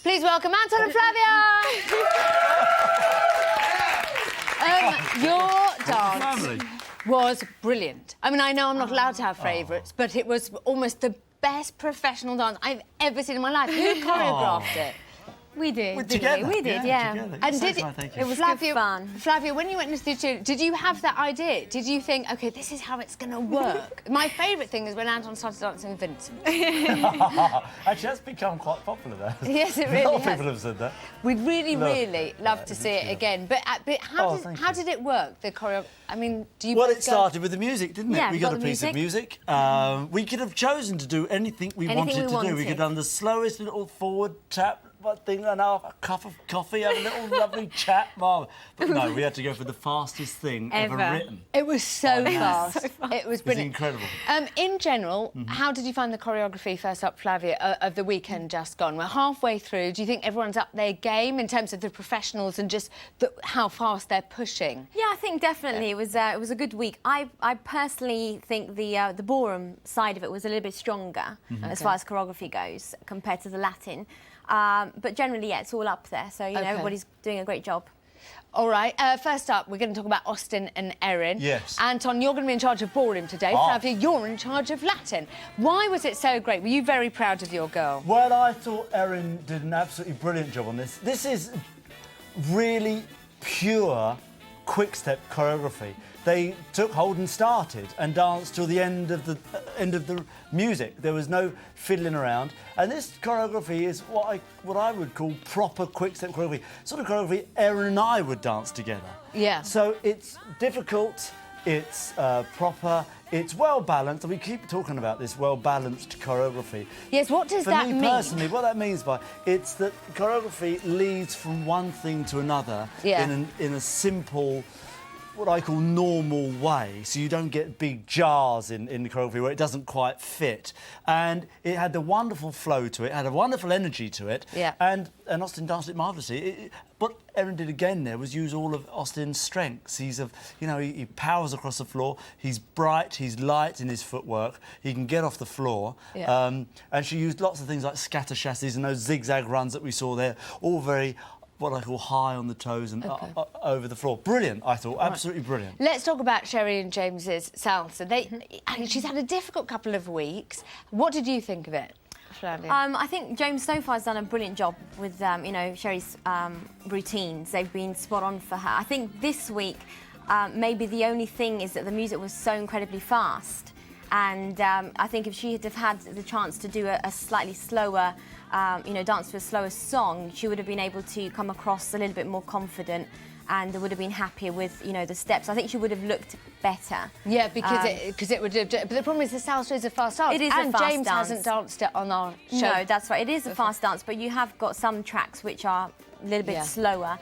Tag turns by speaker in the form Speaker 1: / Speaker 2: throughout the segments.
Speaker 1: Please welcome Anton and Flavia! Your dance was brilliant. I mean, I know I'm not allowed to have favourites, but it was almost the best professional dance I've ever seen in my life. Who choreographed it?
Speaker 2: We did.
Speaker 3: We did,
Speaker 2: yeah.
Speaker 1: And did
Speaker 2: it was good fun.
Speaker 1: Flavia, when you went into the studio, did you have that idea? Did you think, OK, this is how it's going to work? My favourite thing is when Anton started dancing with Vincent.
Speaker 3: Actually, that's become quite popular, though.
Speaker 1: Yes, it really
Speaker 3: A lot of
Speaker 1: has.
Speaker 3: people have said that.
Speaker 1: We'd really love to see it again. But how did it work, the choreo? I mean, do you...
Speaker 3: Well, it started with the music, didn't it?
Speaker 2: Yeah,
Speaker 3: we got a piece of music. We could have chosen to do anything we wanted to do. We could have done the slowest little forward tap, thing and a cup of coffee, have a little lovely chat. But no, we had to go for the fastest thing ever written.
Speaker 1: It was so fast. It was brilliant.
Speaker 3: It was incredible.
Speaker 1: In general, how did you find the choreography, first up, Flavia, of the weekend just gone? We're halfway through. Do you think everyone's up their game in terms of the professionals and just how fast they're pushing?
Speaker 2: Yeah, I think definitely it was a good week. I personally think the ballroom side of it was a little bit stronger as far as choreography goes compared to the Latin. But generally, yeah, it's all up there. So, you know, everybody's doing a great job.
Speaker 1: All right, first up, we're going to talk about Austin and Erin.
Speaker 3: Yes.
Speaker 1: Anton, you're going to be in charge of ballroom today. Flavia, you're in charge of Latin. Why was it so great? Were you very proud of your girl?
Speaker 3: Well, I thought Erin did an absolutely brilliant job on this. This is really pure quick-step choreography. They took hold and started and danced till the end of the music. There was no fiddling around. And this choreography is what I would call proper quick-step choreography. Sort of choreography Erin and I would dance together.
Speaker 1: Yeah.
Speaker 3: So it's difficult, it's proper, it's well-balanced. And we keep talking about this well-balanced choreography.
Speaker 1: Yes, what does that mean?
Speaker 3: For me personally, what that means by it's that choreography leads from one thing to another in a simple, what I call normal way, so you don't get big jars in the choreography where it doesn't quite fit. And it had a wonderful flow to it, had a wonderful energy to it, and Austin danced it marvellously. What Erin did again there was use all of Austin's strengths. He powers across the floor. He's bright, he's light in his footwork. He can get off the floor. And she used lots of things like scatter chassis and those zigzag runs that we saw there, all very what I call high on the toes and over the floor. Brilliant, I thought, absolutely brilliant.
Speaker 1: Let's talk about Sherry and James's salsa. She's had a difficult couple of weeks. What did you think of it, Flavia?
Speaker 2: I think James so far has done a brilliant job with, you know, Sherry's routines. They've been spot on for her. I think this week, maybe the only thing is that the music was so incredibly fast. And I think if she had had the chance to do a slightly slower, you know, dance to a slower song, she would have been able to come across a little bit more confident and would have been happier with, you know, the steps. I think she would have looked better. Yeah,
Speaker 1: because it would have... But the problem is the salsa is a fast dance.
Speaker 2: It is a fast
Speaker 1: James
Speaker 2: dance.
Speaker 1: hasn't danced it on our show.
Speaker 2: No, that's right. It is a fast dance, but you have got some tracks which are a little bit slower.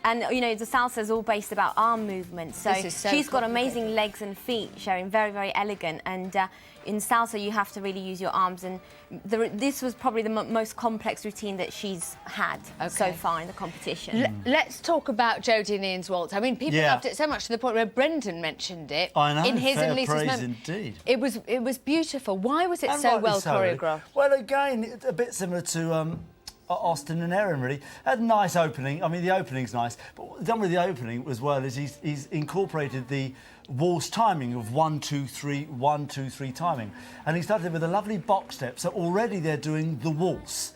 Speaker 2: And, you know, the salsa is all based about arm movement. So she's got amazing legs and feet, showing very, very elegant. And in salsa, you have to really use your arms. And this was probably the most complex routine that she's had so far in the competition.
Speaker 1: Let's talk about Jodie and Ian's waltz. I mean, people loved it so much to the point where Brendan mentioned it.
Speaker 3: I know,
Speaker 1: in his and Lisa's
Speaker 3: praise indeed.
Speaker 1: It was beautiful. Why was it so well choreographed?
Speaker 3: Well, again, it's a bit similar to Austin and Erin, really. Had a nice opening. I mean, the opening's nice, but what done with the opening as well is he's incorporated the waltz timing of 1, 2, 3, 1, 2, 3 timing. And he started with a lovely box step, so already they're doing the waltz.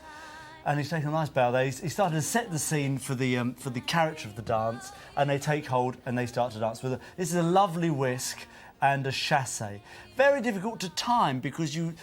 Speaker 3: And he's taken a nice bow there. He started to set the scene for the character of the dance, and they take hold and they start to dance with it. This is a lovely whisk and a chassé. Very difficult to time because you're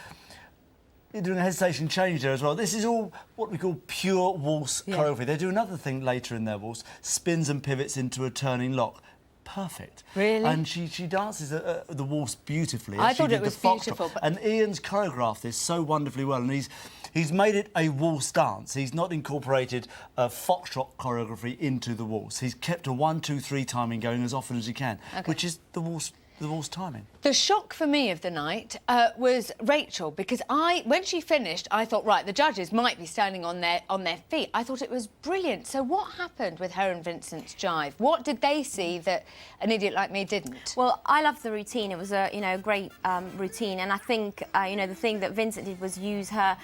Speaker 3: doing a hesitation change there as well. This is all what we call pure waltz choreography. They do another thing later in their waltz, spins and pivots into a turning lock. Perfect.
Speaker 1: Really?
Speaker 3: And she dances the waltz beautifully.
Speaker 1: I thought it was beautiful.
Speaker 3: And Ian's choreographed this so wonderfully well, and he's made it a waltz dance. He's not incorporated a foxtrot choreography into the waltz. He's kept a 1, 2, 3 timing going as often as he can, which is the waltz the waltz timing.
Speaker 1: The shock for me of the night was Rachel, because when she finished, I thought, right, the judges might be standing on their feet. I thought it was brilliant. So what happened with her and Vincent's jive? What did they see that an idiot like me didn't?
Speaker 2: Well, I loved the routine. It was a great routine, and I think the thing that Vincent did was use her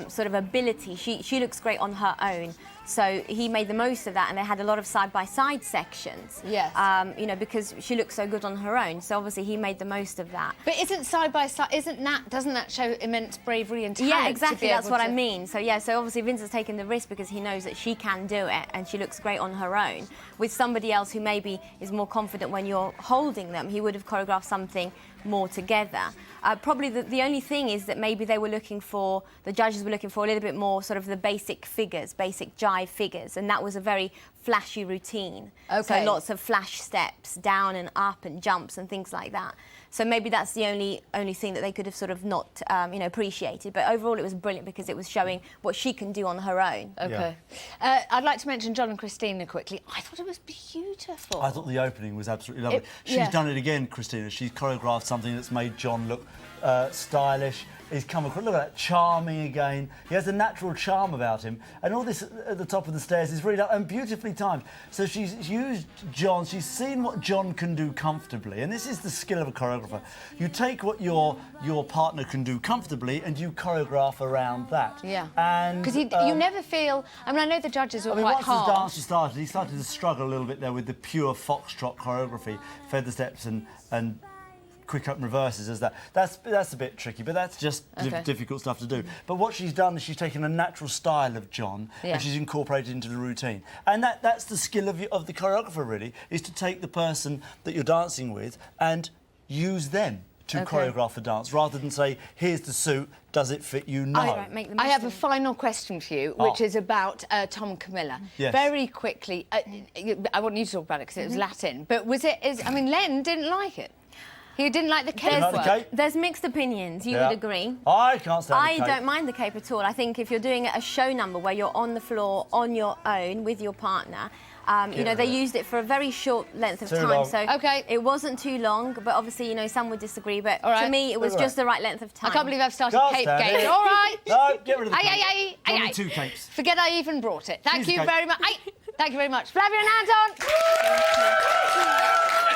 Speaker 2: sort of ability. She looks great on her own. So he made the most of that, and they had a lot of side-by-side sections.
Speaker 1: Yes.
Speaker 2: Because she looks so good on her own. So obviously he made the most of that.
Speaker 1: But isn't side-by-side, doesn't that show immense bravery and talent?
Speaker 2: Yeah, exactly, that's what I
Speaker 1: mean.
Speaker 2: mean. So yeah, so obviously Vincent's taken the risk because he knows that she can do it and she looks great on her own. With somebody else who maybe is more confident when you're holding them, he would have choreographed something more together. Probably the only thing is that maybe the judges were looking for a little bit more sort of the basic figures, basic jive figures, and that was a very flashy routine.
Speaker 1: Okay.
Speaker 2: So lots of flash steps, down and up and jumps and things like that. So maybe that's the only thing that they could have sort of not appreciated. But overall, it was brilliant because it was showing what she can do on her own.
Speaker 1: Okay. Yeah. I'd like to mention John and Christina quickly. I thought it was beautiful.
Speaker 3: I thought the opening was absolutely lovely. She's done it again, Christina. She's choreographed something that's made John look stylish. He's come across, look at that, charming again. He has a natural charm about him. And all this at the top of the stairs is really and beautifully timed. So she's used John, she's seen what John can do comfortably. And this is the skill of a choreographer. You take what your partner can do comfortably and you choreograph around that.
Speaker 1: Yeah.
Speaker 3: And
Speaker 1: because you never feel... I mean, I know the judges were quite
Speaker 3: once
Speaker 1: hard.
Speaker 3: the dance started, he started to struggle a little bit there with the pure foxtrot choreography, feather steps and quick up and reverses as that. That's a bit tricky, but that's just difficult stuff to do. But what she's done is she's taken a natural style of John and she's incorporated into the routine. And that's the skill of the choreographer, really, is to take the person that you're dancing with and use them to choreograph the dance, rather than say, here's the suit, does it fit you? No.
Speaker 1: I have a final question for you, which is about Tom and Camilla.
Speaker 3: Yes.
Speaker 1: Very quickly, I want you to talk about it because it was Latin, but I mean, Len didn't like it. He didn't like the cape work.
Speaker 2: There's mixed opinions, you would agree.
Speaker 3: I can't stand the cape.
Speaker 2: I don't mind the cape at all. I think if you're doing a show number where you're on the floor on your own with your partner, they used it for a very short length of time.
Speaker 3: Long.
Speaker 2: So it wasn't too long, but obviously, some would disagree. But to me, it was just the right length of time.
Speaker 1: I can't believe I've started cape game. All right.
Speaker 3: No, get rid of the cape. Only 2 capes.
Speaker 1: Forget I even brought it. Thank you very much. Thank you very much. Flavia and Anton.